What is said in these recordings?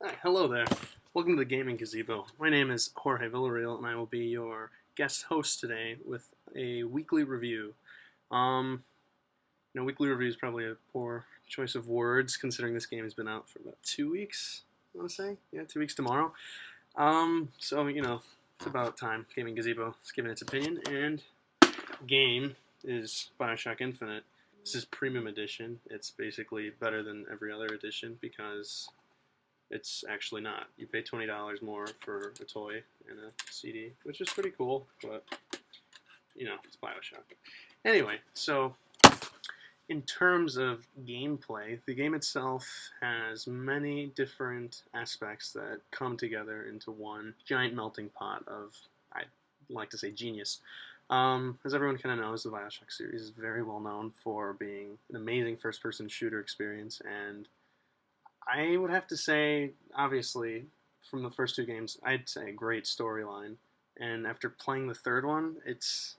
Hi, hello there. Welcome to the Gaming Gazebo. My name is Jorge Villarreal, and I will be your guest host today with a weekly review. Um, weekly review is probably a poor choice of words, considering this game has been out for about 2 weeks. I want to say, yeah, 2 weeks tomorrow. It's about time. Gaming Gazebo is giving its opinion, and game is Bioshock Infinite. This is Premium Edition. It's basically better than every other edition because it's actually not. You pay $20 more for a toy and a CD, which is pretty cool, but it's Bioshock. Anyway, so in terms of gameplay, the game itself has many different aspects that come together into one giant melting pot of, I'd like to say, genius. As everyone kind of knows, the Bioshock series is very well known for being an amazing first-person shooter experience, and I would have to say, obviously, from the first two games, I'd say a great storyline. And after playing the third one, it's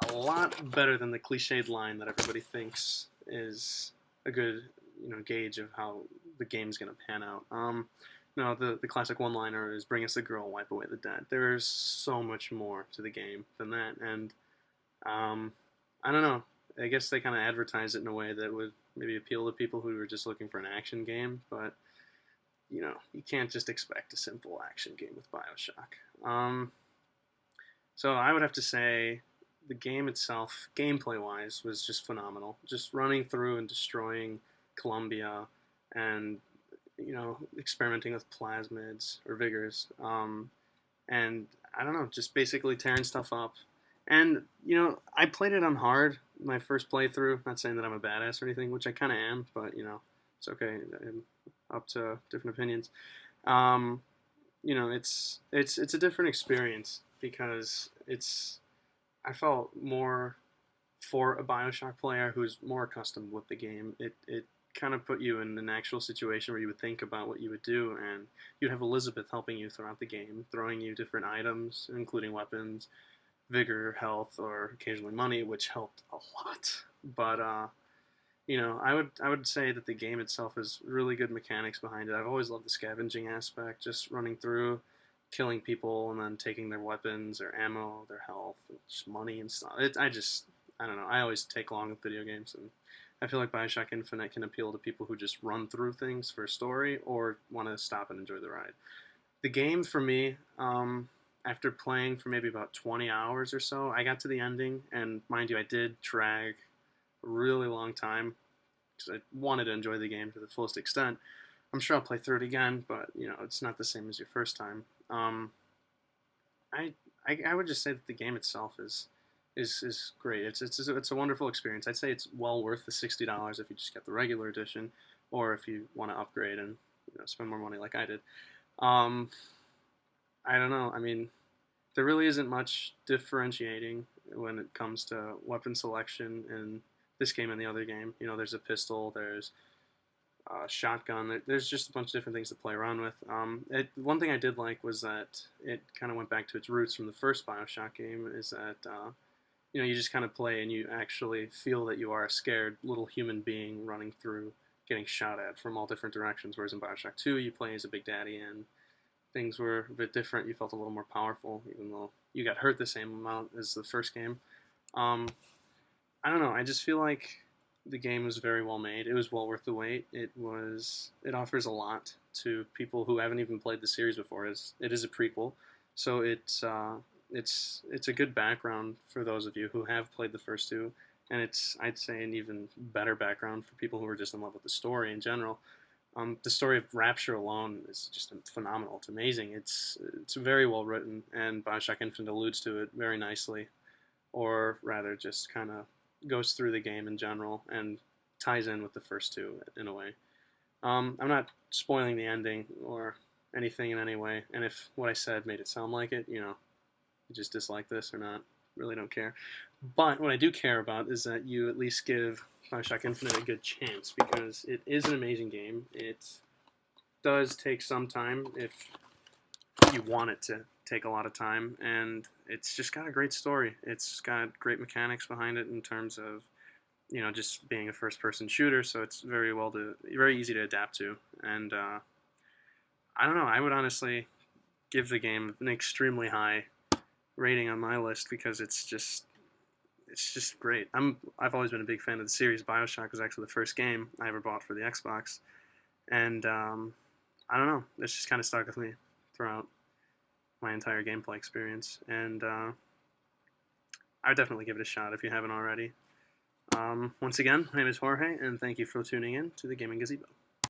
a lot better than the cliched line that everybody thinks is a good, gauge of how the game's gonna pan out. No, the classic one-liner is "Bring us the girl, wipe away the dead." There's so much more to the game than that, and um, I don't know. I guess they kind of advertise it in a way that would maybe appeal to people who are just looking for an action game, but you can't just expect a simple action game with Bioshock. So I would have to say the game itself, gameplay wise, was just phenomenal. Just running through and destroying Columbia and, experimenting with plasmids or vigors. And I don't know, just basically tearing stuff up. And I played it on hard my first playthrough. Not saying that I'm a badass or anything, which I kind of am, but it's okay. I'm up to different opinions. Um, it's a different experience because it's I felt more for a Bioshock player who's more accustomed with the game. It kind of put you in an actual situation where you would think about what you would do, and you'd have Elizabeth helping you throughout the game, throwing you different items, including weapons, vigor, health, or occasionally money, which helped a lot. But I would say that the game itself has really good mechanics behind it. I've always loved the scavenging aspect, just running through, killing people, and then taking their weapons, their ammo, their health, just money and stuff. I don't know. I always take long with video games, and I feel like Bioshock Infinite can appeal to people who just run through things for a story or want to stop and enjoy the ride. The game for me, after playing for maybe about 20 hours or so, I got to the ending, and mind you, I did drag a really long time because I wanted to enjoy the game to the fullest extent. I'm sure I'll play through it again, but it's not the same as your first time. I, I would just say that the game itself is great. It's a wonderful experience. I'd say it's well worth the $60 if you just get the regular edition, or if you want to upgrade and spend more money like I did. Um, I don't know. I mean, there really isn't much differentiating when it comes to weapon selection in this game and the other game. There's a pistol, there's a shotgun. There's just a bunch of different things to play around with. One thing I did like was that it kind of went back to its roots from the first Bioshock game. Is that you just kind of play and you actually feel that you are a scared little human being running through, getting shot at from all different directions. Whereas in Bioshock 2, you play as a big daddy and things were a bit different. You felt a little more powerful, even though you got hurt the same amount as the first game. Um, I don't know. I just feel like the game was very well made. It was well worth the wait. It offers a lot to people who haven't even played the series before. It is a prequel, so it's a good background for those of you who have played the first two, and it's, I'd say, an even better background for people who are just in love with the story in general. The story of Rapture alone is just phenomenal. It's amazing. It's very well written, and Bioshock Infinite alludes to it very nicely, or rather, just kind of goes through the game in general and ties in with the first two in a way. I'm not spoiling the ending or anything in any way, and if what I said made it sound like it, you just dislike this or not, really don't care. But what I do care about is that you at least give Bioshock Infinite a good chance because it is an amazing game. It does take some time if you want it to take a lot of time, and it's just got a great story. It's got great mechanics behind it in terms of just being a first-person shooter, so it's very easy to adapt to, and I don't know. I would honestly give the game an extremely high rating on my list because it's just great. I've always been a big fan of the series. Bioshock was actually the first game I ever bought for the Xbox, and I don't know. It's just kind of stuck with me throughout my entire gameplay experience, and I would definitely give it a shot if you haven't already. Once again, my name is Jorge, and thank you for tuning in to the Gaming Gazebo.